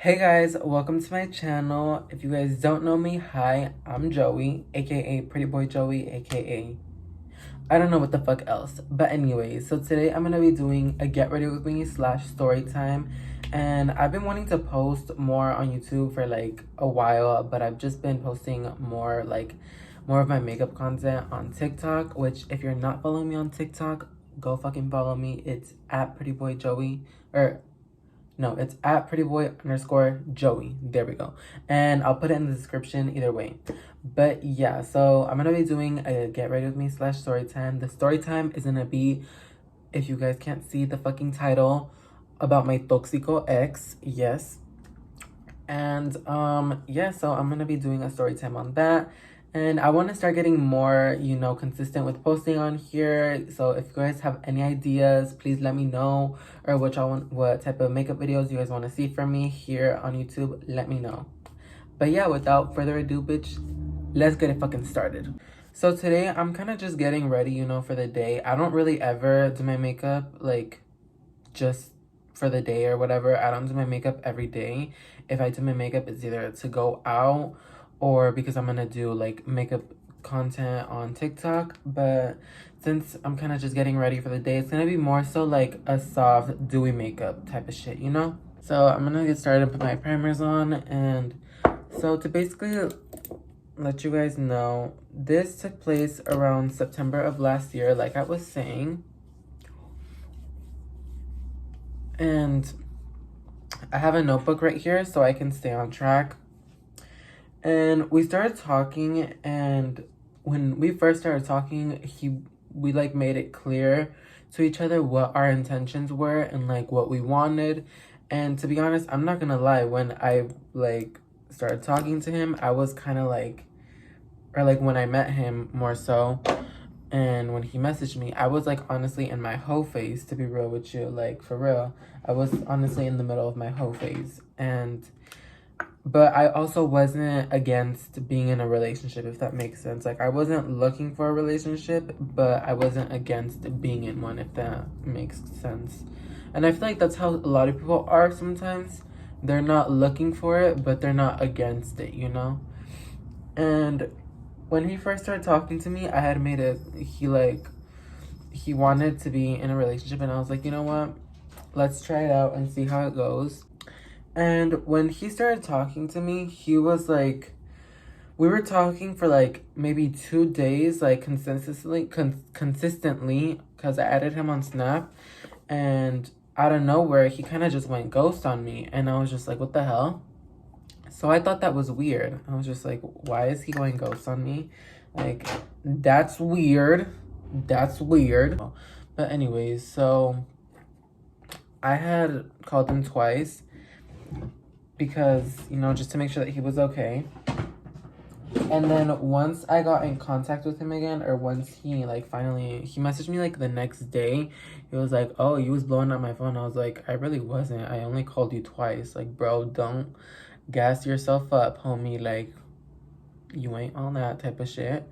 Hey guys, welcome to my channel. If you guys don't know me, hi, I'm Joey, aka Pretty Boy Joey, aka I don't know what the fuck else. But anyways, so today I'm gonna be doing a get ready with me slash story time. And I've been wanting to post more on YouTube for like a while, but I've just been posting more of my makeup content on TikTok, which if you're not following me on TikTok, go fucking follow me. It's at Pretty Boy Joey, or no, it's at prettyboy_Joey. There we go. And I'll put it in the description either way. But yeah, so I'm gonna be doing a get ready with me slash story time. The story time is gonna be, if you guys can't see the fucking title, about my Toxico ex. Yes. And yeah, so I'm gonna be doing a story time on that. And I want to start getting more, consistent with posting on here. So if you guys have any ideas, please let me know. Or what type of makeup videos you guys want to see from me here on YouTube, let me know. But yeah, without further ado, bitch, let's get it fucking started. So today I'm kind of just getting ready, for the day. I don't really ever do my makeup like just for the day or whatever. I don't do my makeup every day. If I do my makeup, it's either to go out or because I'm gonna do like makeup content on TikTok. But since I'm kind of just getting ready for the day, it's gonna be more so like a soft dewy makeup type of shit, So I'm gonna get started and put my primers on. And so to basically let you guys know, this took place around September of last year, like I was saying. And I have a notebook right here so I can stay on track. And we started talking, and when we first started talking, we like made it clear to each other what our intentions were and like what we wanted. And to be honest, I'm not gonna lie, when I like started talking to him, I was kind of like, or like when I met him more so, and when he messaged me, I was like honestly in my hoe phase, to be real with you, like for real. I was honestly in the middle of my hoe phase. But I also wasn't against being in a relationship, if that makes sense. Like, I wasn't looking for a relationship, but I wasn't against being in one, if that makes sense. And I feel like that's how a lot of people are sometimes. They're not looking for it, but they're not against it, And when he first started talking to me, I had made it, he wanted to be in a relationship, and I was like, you know what? Let's try it out and see how it goes. And when he started talking to me, he was like, we were talking for like maybe 2 days, like consistently, because I added him on Snap. And out of nowhere, he kind of just went ghost on me. And I was just like, what the hell? So I thought that was weird. I was just like, why is he going ghost on me? Like, that's weird. That's weird. But anyways, so I had called him twice because, just to make sure that he was okay. And then once I got in contact with him again, or once he like finally, he messaged me like the next day. He was like, oh, you was blowing up my phone. I was like, I really wasn't. I only called you twice. Like, bro, don't gas yourself up, homie. Like, you ain't on that type of shit.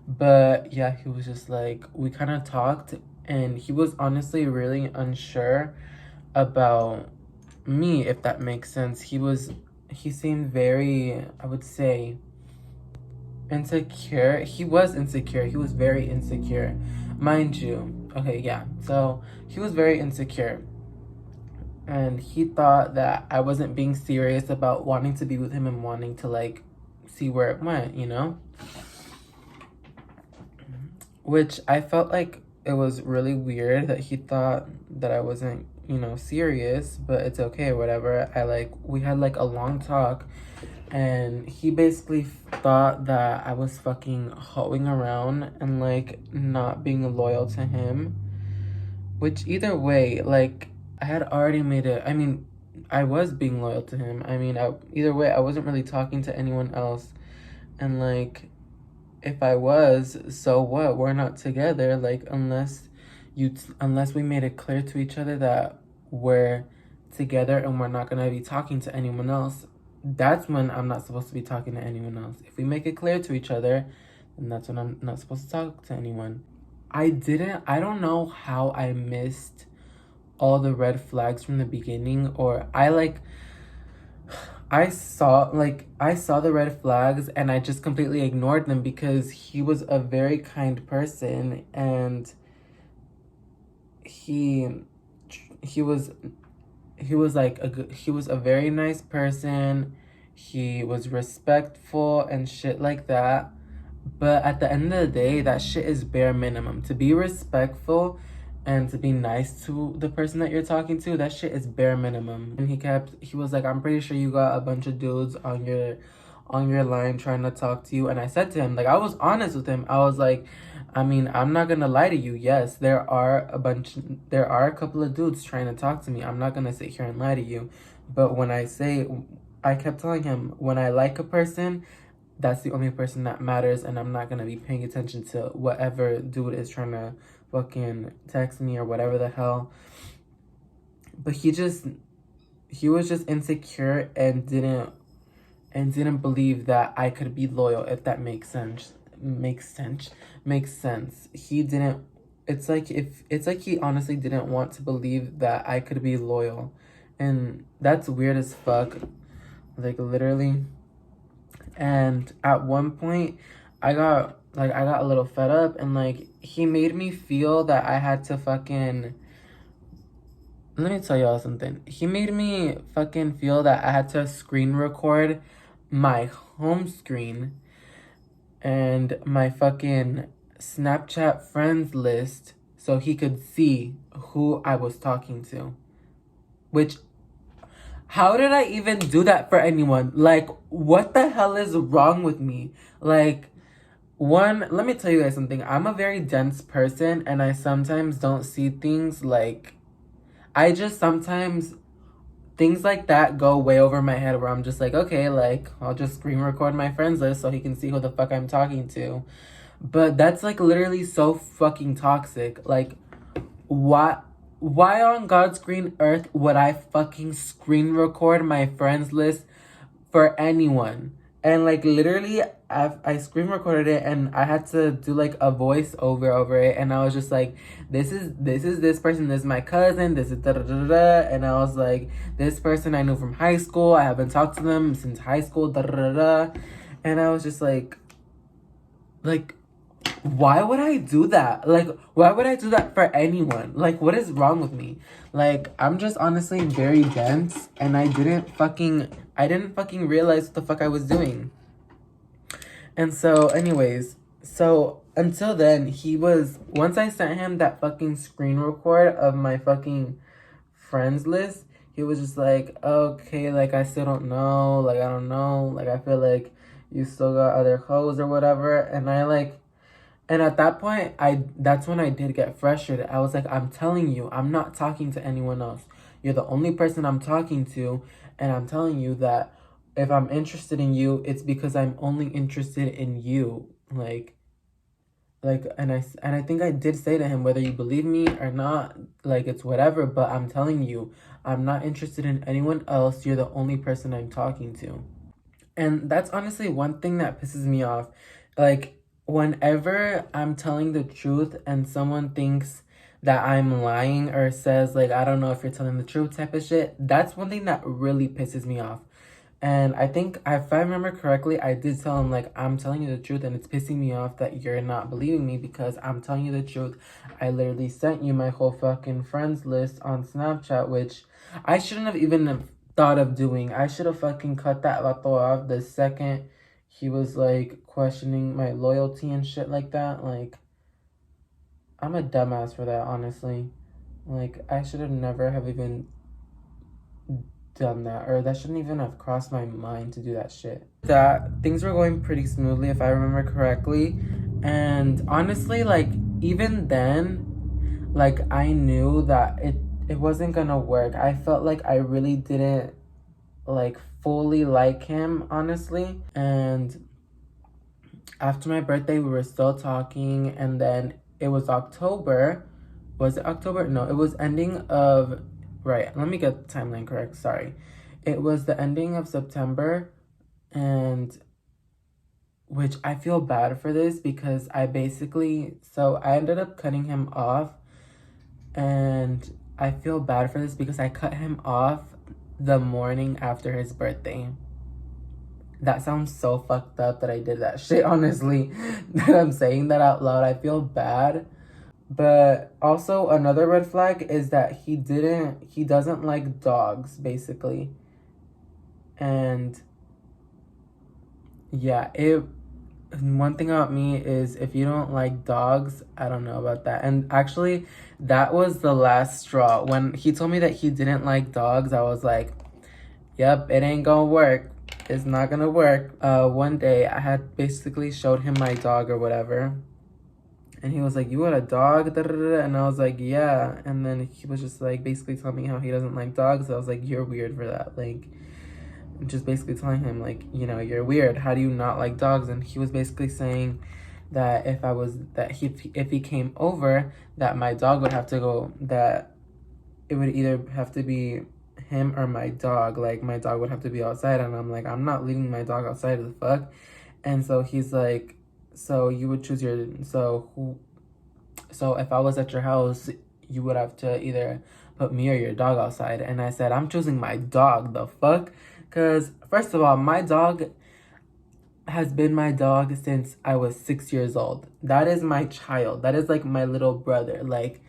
But yeah, he was just like, we kind of talked, and he was honestly really unsure about me, if that makes sense. He seemed very, I would say, insecure. He was insecure. He was very insecure, mind you. Okay, yeah. So he was very insecure, and he thought that I wasn't being serious about wanting to be with him and wanting to like see where it went, which I felt like it was really weird that he thought that I wasn't, serious. But it's okay, whatever. We had like a long talk, and he basically thought that I was fucking hoeing around and like not being loyal to him. Which either way, like, I had already made it. I mean, I was being loyal to him. I mean, either way, I wasn't really talking to anyone else. And like, if I was, so what? We're not together. Like, unless we made it clear to each other that we're together and we're not gonna be talking to anyone else, that's when I'm not supposed to be talking to anyone else. If we make it clear to each other, then that's when I'm not supposed to talk to anyone. I don't know how I missed all the red flags from the beginning, or I saw the red flags and I just completely ignored them because he was a very kind person, and he he was he was a very nice person. He was respectful and shit like that. But at the end of the day, that shit is bare minimum. To be respectful and to be nice to the person that you're talking to, that shit is bare minimum. And he was like, I'm pretty sure you got a bunch of dudes on your line trying to talk to you. And I said to him, like, I was honest with him. I was like, I mean, I'm not gonna lie to you. Yes, there are a couple of dudes trying to talk to me. I'm not gonna sit here and lie to you. But I kept telling him, when I like a person, that's the only person that matters, and I'm not gonna be paying attention to whatever dude is trying to fucking text me or whatever the hell. But he was just insecure and didn't believe that I could be loyal, if that makes sense. Makes sense. He didn't it's like he honestly didn't want to believe that I could be loyal. And that's weird as fuck. Like, literally. And at one point I got a little fed up, and like he made me feel that I had to fucking let me tell y'all something. He made me fucking feel that I had to screen record my home screen and my fucking Snapchat friends list so he could see who I was talking to. Which, how did I even do that for anyone? Like, what the hell is wrong with me? Like, let me tell you guys something. I'm a very dense person, and I sometimes don't see things like, I just sometimes, things like that go way over my head where I'm just like, okay, like, I'll just screen record my friends list so he can see who the fuck I'm talking to. But that's like literally so fucking toxic. Like, why on God's green earth would I fucking screen record my friends list for anyone? And like literally I screen recorded it, and I had to do like a voice over it, and I was just like, this is this person, this is my cousin, this is da da da da, and I was like, this person I knew from high school, I haven't talked to them since high school, da da da da. And I was just like why would I do that? Like, why would I do that for anyone? Like, what is wrong with me? Like, I'm just honestly very dense, and I didn't fucking realize what the fuck I was doing. And so, anyways, so until then, once I sent him that fucking screen record of my fucking friends list, he was just like, okay, like, I still don't know, like, I don't know, like, I feel like you still got other hoes or whatever. And at that point, that's when I did get frustrated. I was like, I'm telling you, I'm not talking to anyone else. You're the only person I'm talking to, and I'm telling you that if I'm interested in you, it's because I'm only interested in you. And I think I did say to him, whether you believe me or not, like, it's whatever, but I'm telling you, I'm not interested in anyone else. You're the only person I'm talking to. And that's honestly one thing that pisses me off. Like, whenever I'm telling the truth and someone thinks that I'm lying or says, like, I don't know if you're telling the truth type of shit, that's one thing that really pisses me off. And I think, if I remember correctly, I did tell him, like, I'm telling you the truth, and it's pissing me off that you're not believing me because I'm telling you the truth. I literally sent you my whole fucking friends list on Snapchat, which I shouldn't have even thought of doing. I should have fucking cut that vato off the second he was, like, questioning my loyalty and shit like that. Like, I'm a dumbass for that, honestly. Like, I should have never have even done that, or that shouldn't even have crossed my mind to do that shit. That things were going pretty smoothly, if I remember correctly, and honestly, like, even then, like, I knew that it wasn't gonna work. I felt like I really didn't, like, fully like him, honestly. And after my birthday, we were still talking, and then it was October. Was it October? No, it was ending of, right, let me get the timeline correct, sorry. It was the ending of September, and which I feel bad for this because I ended up cutting him off, and I feel bad for this because I cut him off the morning after his birthday. That sounds so fucked up that I did that shit, honestly. That I'm saying that out loud. I feel bad. But also another red flag is that he doesn't like dogs, basically. And yeah, one thing about me is if you don't like dogs, I don't know about that. And actually, that was the last straw. When he told me that he didn't like dogs, I was like, yep, it ain't gonna work. It's not gonna work. One day I had basically showed him my dog or whatever. And he was like, you got a dog? Da, da, da, da. And I was like, yeah. And then he was just like basically telling me how he doesn't like dogs. I was like, you're weird for that. Like, just basically telling him like, you know, you're weird. How do you not like dogs? And he was basically saying that if he came over, that my dog would have to go, that it would either have to be him or my dog. Like, my dog would have to be outside. And I'm like, I'm not leaving my dog outside. The fuck? And so he's like, so you would choose your, so if I was at your house, you would have to either put me or your dog outside. And I said, I'm choosing my dog. The fuck? Because first of all, my dog has been my dog since I was 6 years old. That is my child. That is like my little brother. Like,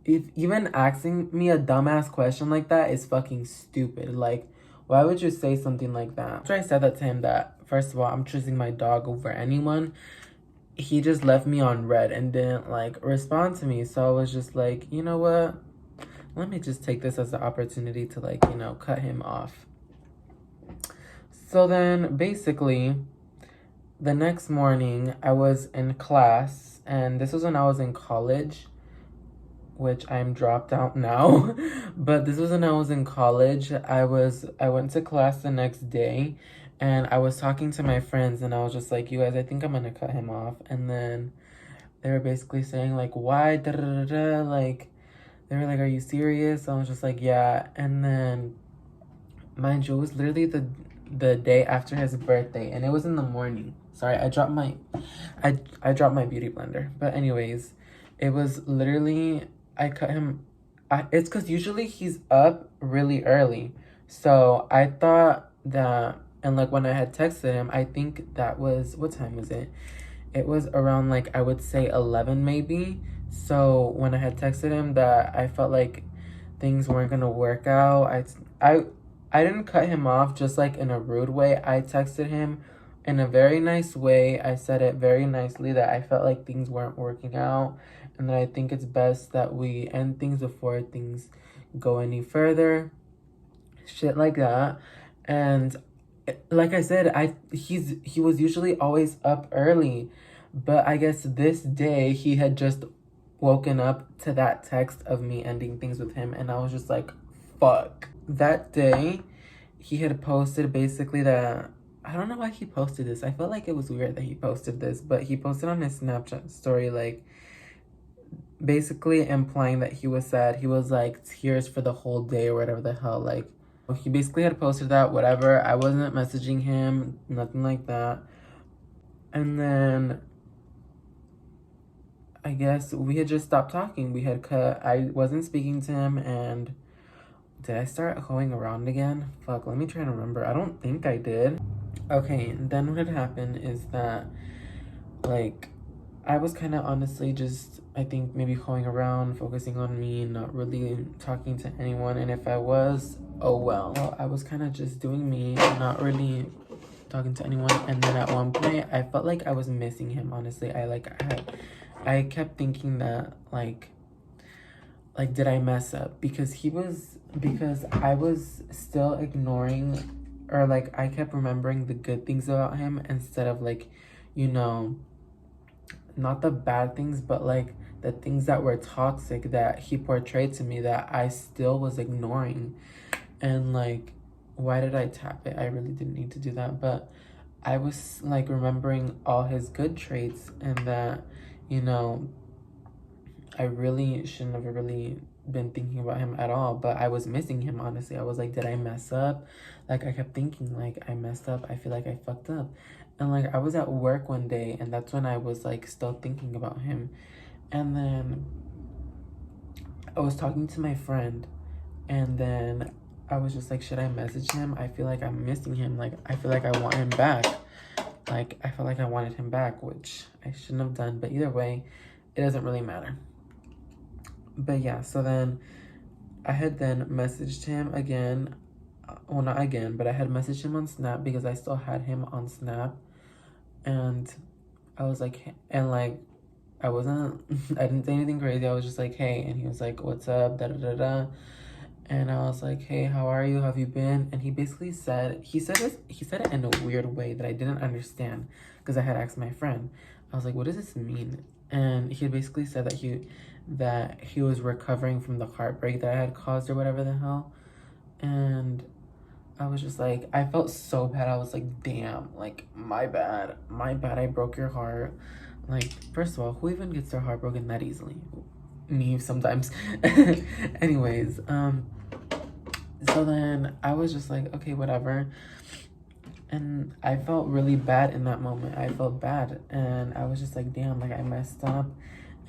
if even asking me a dumbass question like that is fucking stupid. Like, why would you say something like that? After I said that to him, that first of all, I'm choosing my dog over anyone, he just left me on red and didn't like respond to me. So I was just like, you know what? Let me just take this as an opportunity to, like, you know, cut him off. So then basically the next morning I was in class, and this was when I was in college, which I'm dropped out now. But this was when I was in college. I went to class the next day, and I was talking to my friends, and I was just like, you guys, I think I'm gonna cut him off. And then they were basically saying like, why? Da, da, da, da. Like, they were like, are you serious? I was just like, yeah. And then, mind you, it was literally the day after his birthday, and it was in the morning. Sorry, I dropped my beauty blender. But anyways, it was literally, I cut him. It's because usually he's up really early. So I thought that, and like when I had texted him, I think that was, what time was it? It was around like, I would say 11 maybe. So when I had texted him that I felt like things weren't gonna work out, I didn't cut him off just like in a rude way. I texted him in a very nice way. I said it very nicely that I felt like things weren't working out, and that I think it's best that we end things before things go any further. Shit like that. And like I said, he was usually always up early, but I guess this day he had just woken up to that text of me ending things with him, and I was just like, fuck. That day, he had posted basically that, I don't know why he posted this. I felt like it was weird that he posted this, but he posted on his Snapchat story, like, basically implying that he was sad. He was like, tears for the whole day or whatever the hell. Like, he basically had posted that, whatever. I wasn't messaging him, nothing like that. And then I guess we had just stopped talking. We had cut. I wasn't speaking to him, and did I start going around again? Fuck, let me try to remember. I don't think I did. Okay, then what had happened is that, like, I was kind of honestly just, I think, maybe going around, focusing on me, not really talking to anyone. And if I was, oh well. I was kind of just doing me, not really talking to anyone. And then at one point, I felt like I was missing him, honestly. I kept thinking that, like, did I mess up? Because I was still ignoring, or like, I kept remembering the good things about him instead of, like, you know, not the bad things, but like the things that were toxic that he portrayed to me that I still was ignoring. And like, why did I tap it? I really didn't need to do that. But I was like remembering all his good traits, and that, you know, I really shouldn't have really been thinking about him at all, but I was missing him, honestly. I was like, did I mess up? Like, I kept thinking, like, I messed up. I feel like I fucked up. And like, I was at work one day, and that's when I was like still thinking about him. And then I was talking to my friend, and then I was just like, should I message him? I feel like I'm missing him. Like, I feel like I want him back. Like, I felt like I wanted him back, which I shouldn't have done. But either way, it doesn't really matter. But yeah, so then I had then messaged him again. Well, not again, but I had messaged him on Snap because I still had him on Snap. And I was like, and like, I wasn't, I didn't say anything crazy. I was just like, hey. And he was like, what's up? Da da da da. And I was like, hey, how are you? How have you been? And he basically said, he said it in a weird way that I didn't understand because I had asked my friend. I was like, what does this mean? And he basically said that he was recovering from the heartbreak that I had caused or whatever the hell. And I was just like, I felt so bad. I was like, damn, like, my bad, I broke your heart. Like, first of all, who even gets their heart broken that easily? Me sometimes. Anyways, so then I was just like, okay, whatever. And I felt really bad in that moment. I felt bad, and I was just like, damn, like, I messed up.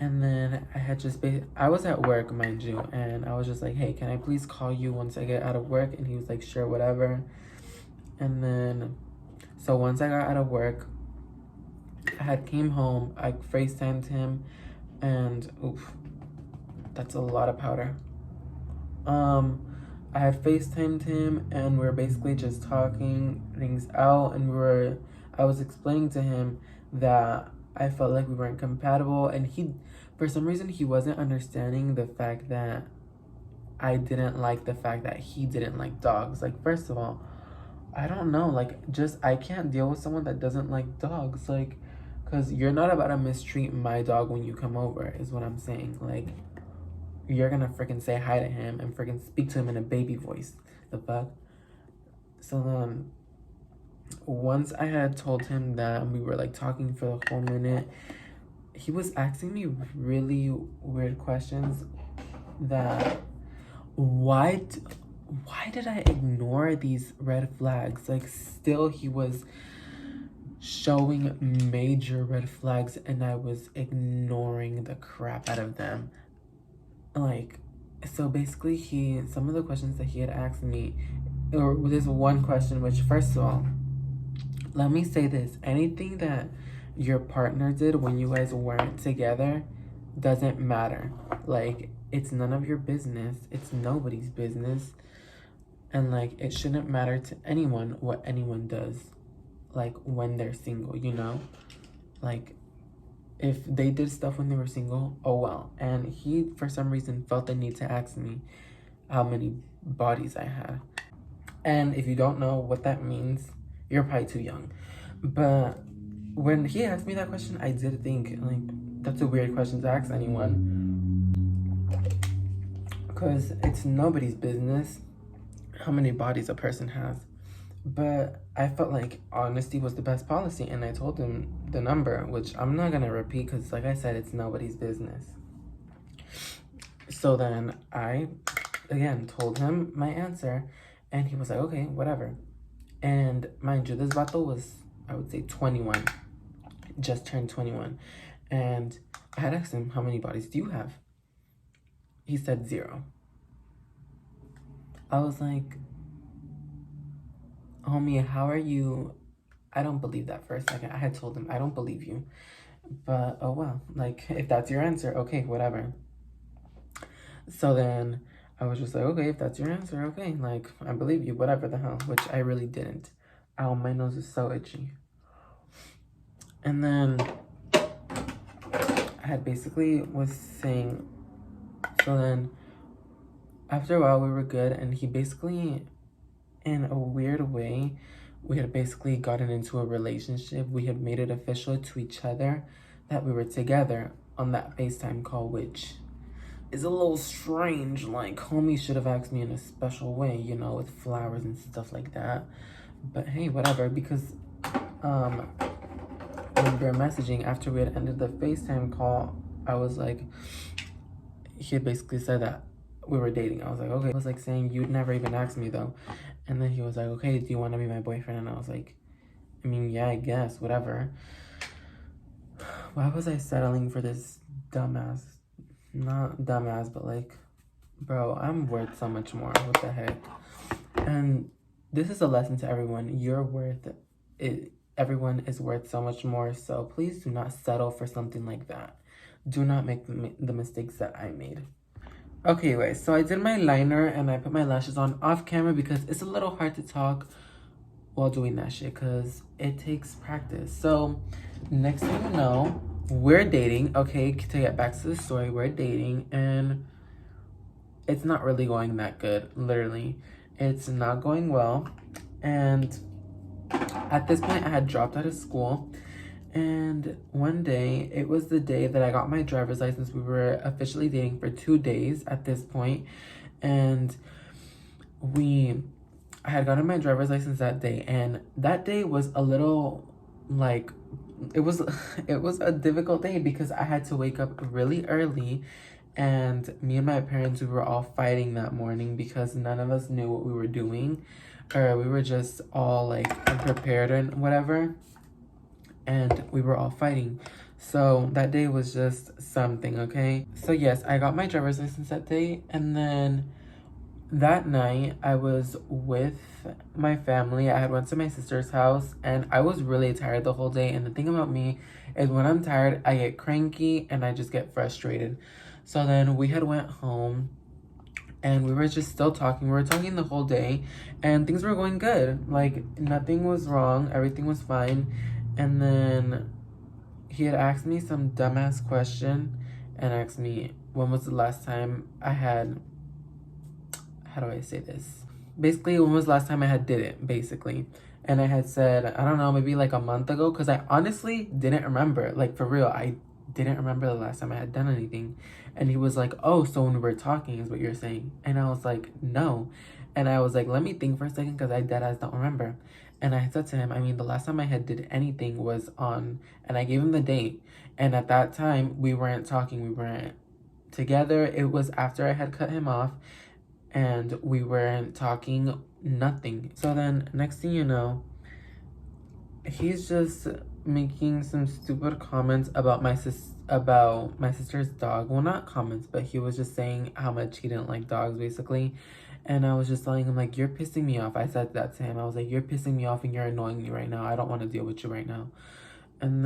And then I had just I was at work, mind you, and I was just like, hey, can I please call you once I get out of work? And he was like, sure, whatever. And then, so once I got out of work, I had came home, I FaceTimed him, and oof, that's a lot of powder. I had FaceTimed him, and we were basically just talking things out, and I was explaining to him that I felt like we weren't compatible, and for some reason, he wasn't understanding the fact that I didn't like the fact that he didn't like dogs. Like, first of all, I don't know, like, just, I can't deal with someone that doesn't like dogs, like, because you're not about to mistreat my dog when you come over, is what I'm saying. Like, you're gonna freaking say hi to him and freaking speak to him in a baby voice. The fuck? So then, once I had told him that, and we were like talking for the whole minute, he was asking me really weird questions that, why did I ignore these red flags? Like, still he was showing major red flags, and I was ignoring the crap out of them. Like, so basically some of the questions that he had asked me, or this one question, which, first of all, let me say this, anything that your partner did when you guys weren't together doesn't matter. Like, it's none of your business. It's nobody's business. And like, it shouldn't matter to anyone what anyone does, like, when they're single, you know? Like, if they did stuff when they were single, oh well. And he, for some reason, felt the need to ask me how many bodies I had. And if you don't know what that means, you're probably too young. But when he asked me that question, I did think, like, that's a weird question to ask anyone. Because it's nobody's business how many bodies a person has. But I felt like honesty was the best policy, and I told him the number, which I'm not gonna repeat because, like I said, it's nobody's business. So then I, again, told him my answer, and he was like, okay, whatever. And mind you, this vato was, I would say, 21, just turned 21. And I had asked him, how many bodies do you have? He said 0. I was like, homie, how are you? I don't believe that for a second. I had told him, I don't believe you. But, oh well, like, if that's your answer, okay, whatever. So then I was just like, okay, if that's your answer, okay, like, I believe you, whatever the hell, which I really didn't. Ow, my nose is so itchy. And then I had basically was saying, so then after a while we were good, and he basically, in a weird way, we had basically gotten into a relationship. We had made it official to each other that we were together on that FaceTime call, which is a little strange. Like, homie should have asked me in a special way, you know, with flowers and stuff like that. But hey, whatever, because when we were messaging after we had ended the FaceTime call, I was like, he had basically said that we were dating. I was like, okay. I was like saying, you'd never even asked me though. And then he was like, okay, do you want to be my boyfriend? And I was like, I mean, yeah, I guess, whatever. Why was I settling for this dumbass? Not dumbass, but like, bro, I'm worth so much more. What the heck? And this is a lesson to everyone. You're worth it. Everyone is worth so much more. So please do not settle for something like that. Do not make the mistakes that I made. Okay, wait. So I did my liner and I put my lashes on off camera because it's a little hard to talk while doing that shit because it takes practice. So next thing you know, we're dating. Okay, to get back to the story, we're dating and it's not really going that good. Literally, it's not going well. And at this point, I had dropped out of school. And one day, it was the day that I got my driver's license. We were officially dating for 2 days at this point. And I had gotten my driver's license that day. And that day was a little like, it was it was a difficult day because I had to wake up really early, and me and my parents, we were all fighting that morning because none of us knew what we were doing, or we were just all like unprepared and whatever, and we were all fighting. So that day was just something. Okay, so yes, I got my driver's license that day, and then that night I was with my family. I had went to my sister's house and I was really tired the whole day. And the thing about me is when I'm tired, I get cranky and I just get frustrated. So then we had went home and we were just still talking. We were talking the whole day and things were going good. Like nothing was wrong. Everything was fine. And then he had asked me some dumbass question and asked me when was the last time I had, how do I say this? Basically, when was the last time I had did it, basically. And I had said, I don't know, maybe like a month ago, because I honestly didn't remember. Like, for real, I didn't remember the last time I had done anything. And he was like, oh, so when we were talking is what you're saying. And I was like, no. And I was like, let me think for a second, because I deadass don't remember. And I said to him, I mean, the last time I had did anything was on, and I gave him the date. And at that time, we weren't talking, we weren't together. It was after I had cut him off and we weren't talking, nothing. So then next thing you know, he's just making some stupid comments about my sister's dog. Well, not comments, but he was just saying how much he didn't like dogs, basically. And I was just telling him, like, you're pissing me off. I said that to him. I was like, you're pissing me off and you're annoying me right now. I don't want to deal with you right now. And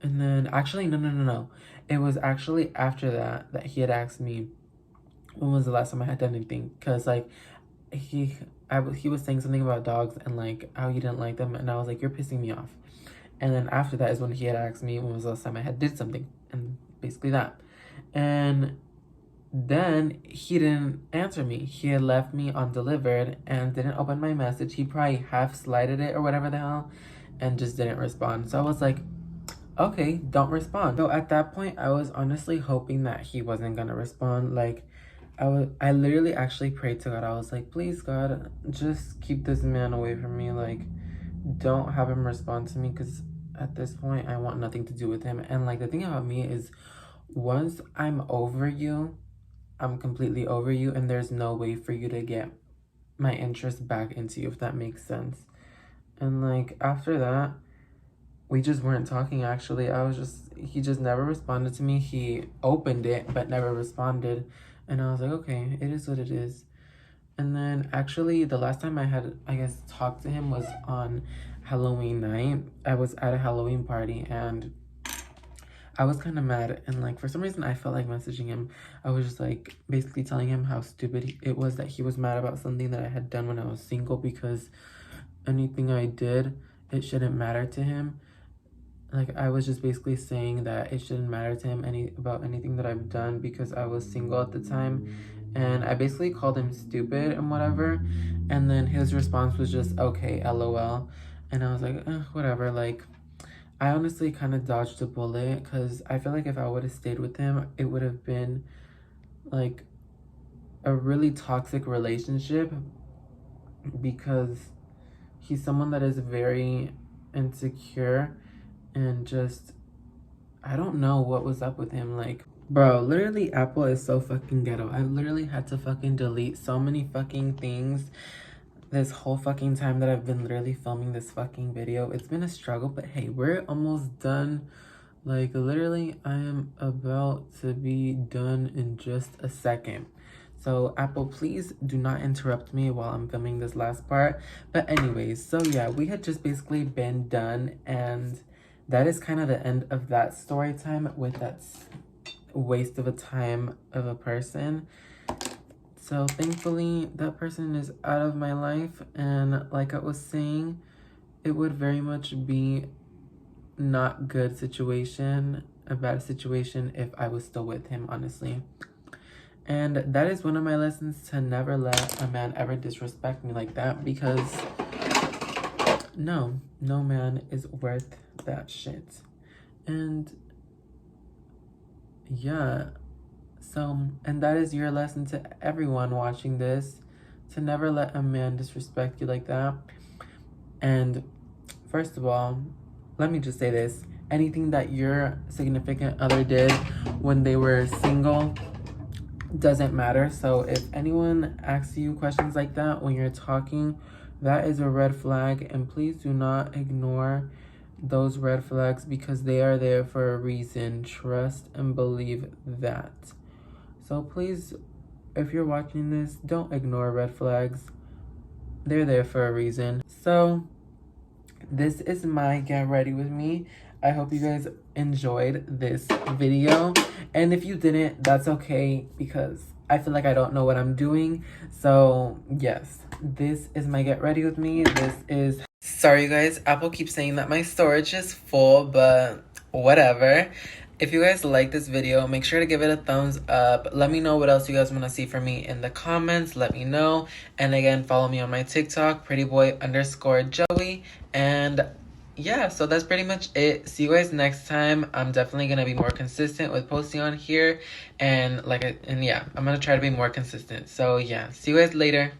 then actually, no. It was actually after that he had asked me when was the last time I had done anything? Because like he he was saying something about dogs and like how he didn't like them, and I was like, you're pissing me off. And then after that is when he had asked me when was the last time I had did something, and basically that. And then he didn't answer me. He had left me undelivered and didn't open my message. He probably half slided it or whatever the hell, and just didn't respond. So I was like, okay, don't respond. So at that point, I was honestly hoping that he wasn't gonna respond. Like, I literally actually prayed to God. I was like, please God, just keep this man away from me. Like, don't have him respond to me, because at this point I want nothing to do with him. And like the thing about me is once I'm over you, I'm completely over you, and there's no way for you to get my interest back into you, if that makes sense. And like after that, we just weren't talking. Actually, he just never responded to me. He opened it but never responded, and I was like, okay, it is what it is. And then actually the last time I had, I guess, talked to him was on Halloween night. I was at a Halloween party and I was kind of mad, and like for some reason I felt like messaging him. I was just like basically telling him how stupid it was that he was mad about something that I had done when I was single, because anything I did, it shouldn't matter to him. Like I was just basically saying that it shouldn't matter to him about anything that I've done because I was single at the time. And I basically called him stupid and whatever. And then his response was just, okay, LOL. And I was like, whatever. Like, I honestly kind of dodged a bullet because I feel like if I would have stayed with him, it would have been like a really toxic relationship, because he's someone that is very insecure and just, I don't know what was up with him. Like, bro, literally Apple is so fucking ghetto. I've literally had to fucking delete so many fucking things this whole fucking time that I've been literally filming this fucking video. It's been a struggle, but hey, we're almost done. Like, literally, I am about to be done in just a second. So Apple, please do not interrupt me while I'm filming this last part. But anyways, so yeah, we had just basically been done, and that is kind of the end of that story time with that waste of a time of a person. So thankfully that person is out of my life, and like I was saying, it would very much be not good situation, a bad situation if I was still with him, honestly. And that is one of my lessons, to never let a man ever disrespect me like that, because no man is worth that shit. And yeah, so, and that is your lesson to everyone watching this, to never let a man disrespect you like that. And first of all, let me just say this. Anything that your significant other did when they were single doesn't matter. So if anyone asks you questions like that when you're talking, that is a red flag. And please do not ignore those red flags, because they are there for a reason. Trust and believe that. So please, if you're watching this, don't ignore red flags. They're there for a reason. So this is my get ready with me. I hope you guys enjoyed this video. And if you didn't, that's okay, because I feel like I don't know what I'm doing. So yes, this is my get ready with me. This is... Sorry, you guys. Apple keeps saying that my storage is full, but whatever. If you guys like this video, make sure to give it a thumbs up. Let me know what else you guys want to see from me in the comments. Let me know. And again, follow me on my TikTok, prettyboy_Joey. And yeah, so that's pretty much it. See you guys next time. I'm definitely going to be more consistent with posting on here. And yeah, I'm going to try to be more consistent. So yeah, see you guys later.